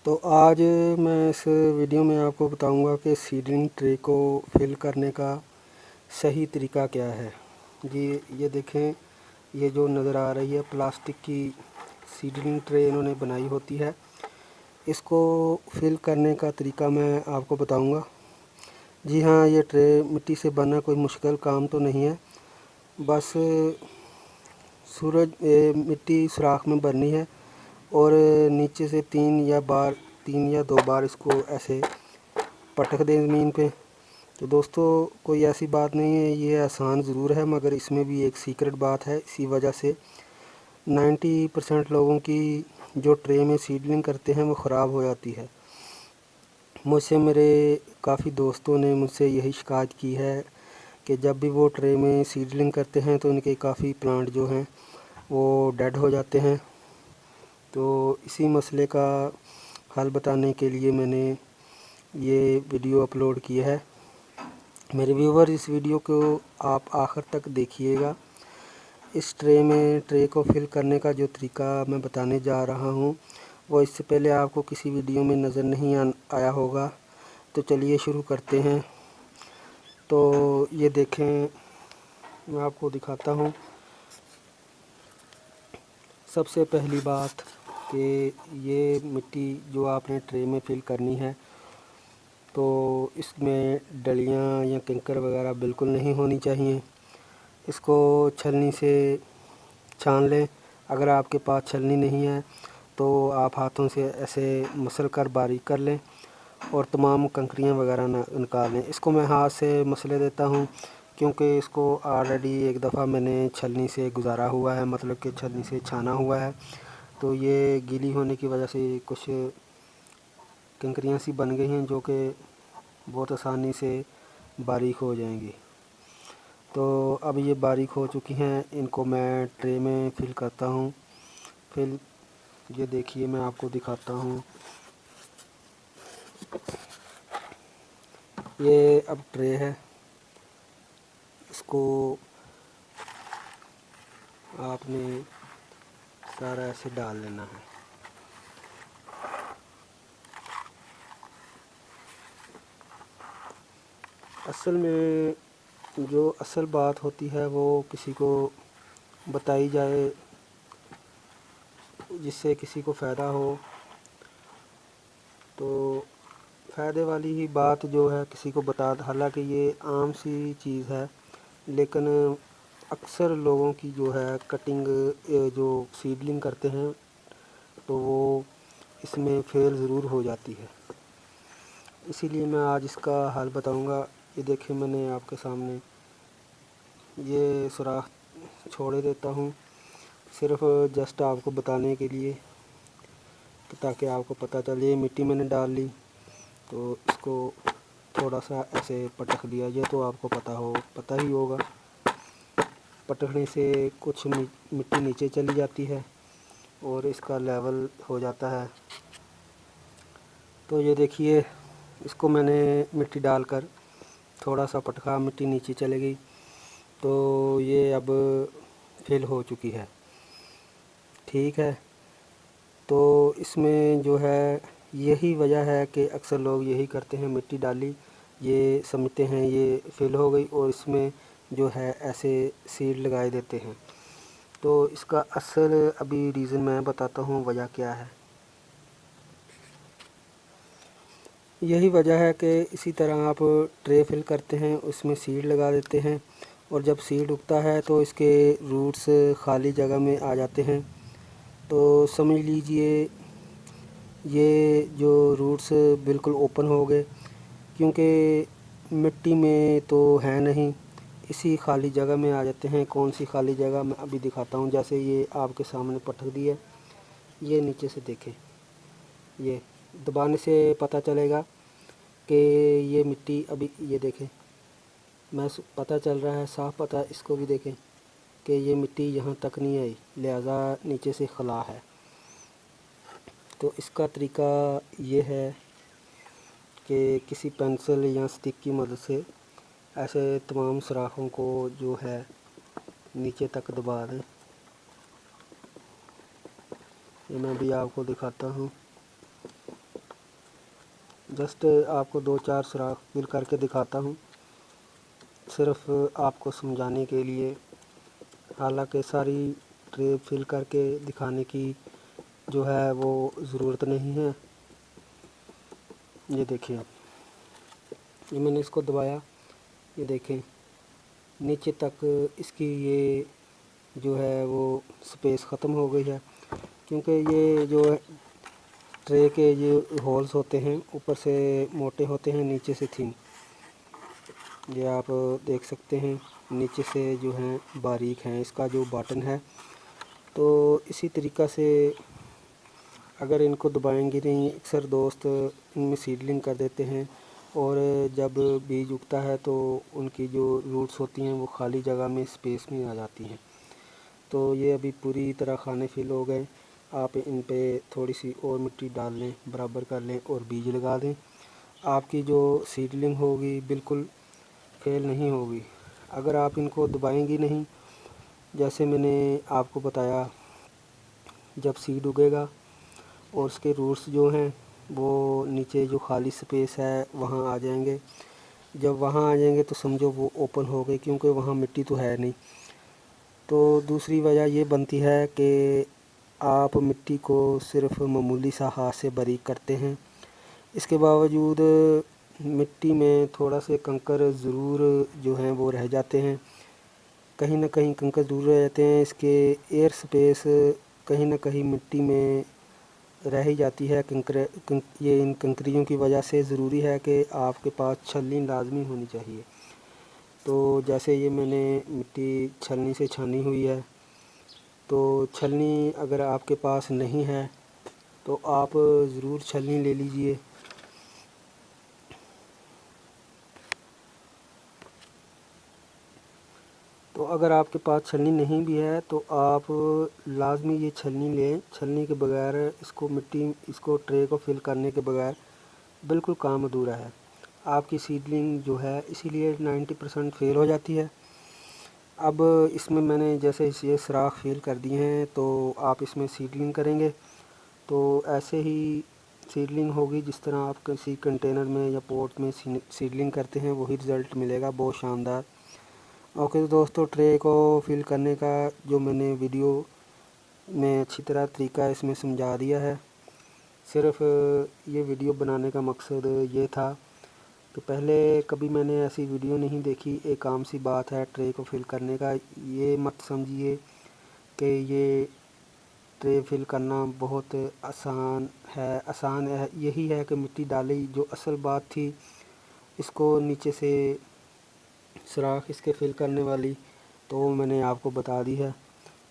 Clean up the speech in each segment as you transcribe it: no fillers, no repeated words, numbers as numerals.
तो आज मैं इस वीडियो में आपको बताऊंगा कि सीडलिंग ट्रे को फिल करने का सही तरीका क्या है। जी ये देखें, ये जो नज़र आ रही है प्लास्टिक की सीडलिंग ट्रे इन्होंने बनाई होती है। इसको फिल करने का तरीका मैं आपको बताऊंगा। जी हाँ, ये ट्रे मिट्टी से बना कोई मुश्किल काम तो नहीं है। बस मिट्टी सुराख में भरनी है और नीचे से तीन या दो बार इसको ऐसे पटक दें ज़मीन पे। तो दोस्तों कोई ऐसी बात नहीं है, ये आसान ज़रूर है, मगर इसमें भी एक सीक्रेट बात है। इसी वजह से 90% लोगों की जो ट्रे में सीडलिंग करते हैं वो ख़राब हो जाती है। मुझसे मेरे काफ़ी दोस्तों ने मुझसे यही शिकायत की है कि जब भी वो ट्रे में सीडलिंग करते हैं तो इनके काफ़ी प्लांट जो हैं वो डेड हो जाते हैं। तो इसी मसले का हल बताने के लिए मैंने ये वीडियो अपलोड किया है। मेरे व्यूवर, इस वीडियो को आप आखिर तक देखिएगा। इस ट्रे को फिल करने का जो तरीका मैं बताने जा रहा हूँ वो इससे पहले आपको किसी वीडियो में नज़र नहीं आया होगा। तो चलिए शुरू करते हैं। तो ये देखें, मैं आपको दिखाता हूँ। सबसे पहली बात कि ये मिट्टी जो आपने ट्रे में फिल करनी है तो इसमें डलियाँ या कंकड़ वगैरह बिल्कुल नहीं होनी चाहिए। इसको छलनी से छान लें। अगर आपके पास छलनी नहीं है तो आप हाथों से ऐसे मसल कर बारीक कर लें और तमाम कंकड़ियाँ वगैरह निकाल लें। इसको मैं हाथ से मसले देता हूँ क्योंकि इसको ऑलरेडी एक दफ़ा मैंने छलनी से गुजारा हुआ है, मतलब कि छलनी से छाना हुआ है। तो ये गीली होने की वजह से कुछ कंकड़ियाँ सी बन गई हैं जो कि बहुत आसानी से बारीक हो जाएंगी। तो अब ये बारीक हो चुकी हैं, इनको मैं ट्रे में फिल करता हूँ। फिर ये देखिए, मैं आपको दिखाता हूँ। ये अब ट्रे है, इसको आपने सारा ऐसे डाल लेना है। असल में जो असल बात होती है वो किसी को बताई जाए जिससे किसी को फ़ायदा हो। तो फ़ायदे वाली ही बात जो है किसी को हालांकि ये आम सी चीज़ है, लेकिन अक्सर लोगों की जो है कटिंग जो सीडलिंग करते हैं तो वो इसमें फेल ज़रूर हो जाती है। इसीलिए मैं आज इसका हल बताऊंगा। ये देखिए, मैंने आपके सामने ये सुराख छोड़ देता हूँ सिर्फ जस्ट आपको बताने के लिए, ताकि आपको पता चले। ये मिट्टी मैंने डाल ली तो इसको थोड़ा सा ऐसे पटक दिया। ये तो आपको पता ही होगा, पटकने से कुछ मिट्टी नीचे चली जाती है और इसका लेवल हो जाता है। तो ये देखिए, इसको मैंने मिट्टी डालकर थोड़ा सा पटका, मिट्टी नीचे चली गई। तो ये अब फिल हो चुकी है। ठीक है, तो इसमें जो है यही वजह है कि अक्सर लोग यही करते हैं, मिट्टी डाली, ये समझते हैं ये फिल हो गई और इसमें जो है ऐसे सीड लगाए देते हैं। तो इसका असल अभी रीज़न मैं बताता हूँ, वजह क्या है। यही वजह है कि इसी तरह आप ट्रे फिल करते हैं, उसमें सीड लगा देते हैं और जब सीड उगता है तो इसके रूट्स खाली जगह में आ जाते हैं। तो समझ लीजिए ये जो रूट्स बिल्कुल ओपन हो गए, क्योंकि मिट्टी में तो है नहीं, इसी खाली जगह में आ जाते हैं। कौन सी खाली जगह, मैं अभी दिखाता हूँ। जैसे ये आपके सामने पटक दिया, ये नीचे से देखें, ये दबाने से पता चलेगा कि ये मिट्टी अभी, ये देखें, पता चल रहा है, साफ़ पता, इसको भी देखें कि ये मिट्टी यहाँ तक नहीं आई, लिहाजा नीचे से खला है। तो इसका तरीका ये है कि किसी पेंसिल या स्टिक की मदद से ऐसे तमाम सुराखों को जो है नीचे तक दबा दें। ये मैं भी आपको दिखाता हूँ। जस्ट आपको 2-4 सुराख फिल करके दिखाता हूँ, सिर्फ आपको समझाने के लिए। हालांकि सारी ट्रे फिल करके दिखाने की जो है वो ज़रूरत नहीं है। ये देखिए, ये मैंने इसको दबाया, ये देखें नीचे तक इसकी ये जो है वो स्पेस ख़त्म हो गई है, क्योंकि ये जो ट्रे के ये होल्स होते हैं ऊपर से मोटे होते हैं, नीचे से थिन। ये आप देख सकते हैं नीचे से जो हैं बारीक हैं। इसका जो बटन है तो इसी तरीक़ा से अगर इनको दबाएंगे नहीं, अक्सर दोस्त इनमें सीडलिंग कर देते हैं और जब बीज उगता है तो उनकी जो रूट्स होती हैं वो खाली जगह में स्पेस में आ जाती हैं। तो ये अभी पूरी तरह खाने फिल हो गए। आप इन पे थोड़ी सी और मिट्टी डाल लें, बराबर कर लें और बीज लगा दें। आपकी जो सीडलिंग होगी बिल्कुल फेल नहीं होगी। अगर आप इनको दबाएंगी नहीं, जैसे मैंने आपको बताया, जब सीड उगेगा और उसके रूट्स जो हैं वो नीचे जो खाली स्पेस है वहाँ आ जाएंगे। जब वहाँ आ जाएंगे तो समझो वो ओपन हो गए, क्योंकि वहाँ मिट्टी तो है नहीं। तो दूसरी वजह ये बनती है कि आप मिट्टी को सिर्फ मामूली सा हाथ से बारीक करते हैं, इसके बावजूद मिट्टी में थोड़ा से कंकर ज़रूर जो हैं वो रह जाते हैं। कहीं ना कहीं कंकर ज़रूर रह जाते हैं। इसके एयर स्पेस कहीं ना कहीं मिट्टी में रह ही जाती है। ये इन कंकरियों की वजह से ज़रूरी है कि आपके पास छलनी लाजमी होनी चाहिए। तो जैसे ये मैंने मिट्टी छलनी से छानी हुई है, तो छलनी अगर आपके पास नहीं है तो आप ज़रूर छलनी ले लीजिए। तो अगर आपके पास छलनी नहीं भी है तो आप लाजमी ये छलनी लें। छलनी के बगैर इसको ट्रे को फिल करने के बगैर बिल्कुल काम अधूरा है। आपकी सीडलिंग जो है इसीलिए 90% फेल हो जाती है। अब इसमें मैंने जैसे ये सुराख फिल कर दिए हैं, तो आप इसमें सीडलिंग करेंगे तो ऐसे ही सीडलिंग होगी जिस तरह आप किसी कंटेनर में या पॉट में सीडलिंग करते हैं, वही रिज़ल्ट मिलेगा, बहुत शानदार। ओके तो दोस्तों, ट्रे को फिल करने का जो मैंने वीडियो में अच्छी तरह तरीका इसमें समझा दिया है। सिर्फ ये वीडियो बनाने का मकसद ये था कि पहले कभी मैंने ऐसी वीडियो नहीं देखी। एक आम सी बात है ट्रे को फिल करने का। ये मत समझिए कि ये ट्रे फिल करना बहुत आसान है। यही है कि मिट्टी डाली, जो असल बात थी इसको नीचे से सुराख इसके फिल करने वाली, तो मैंने आपको बता दी है।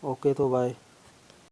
ओके तो बाय।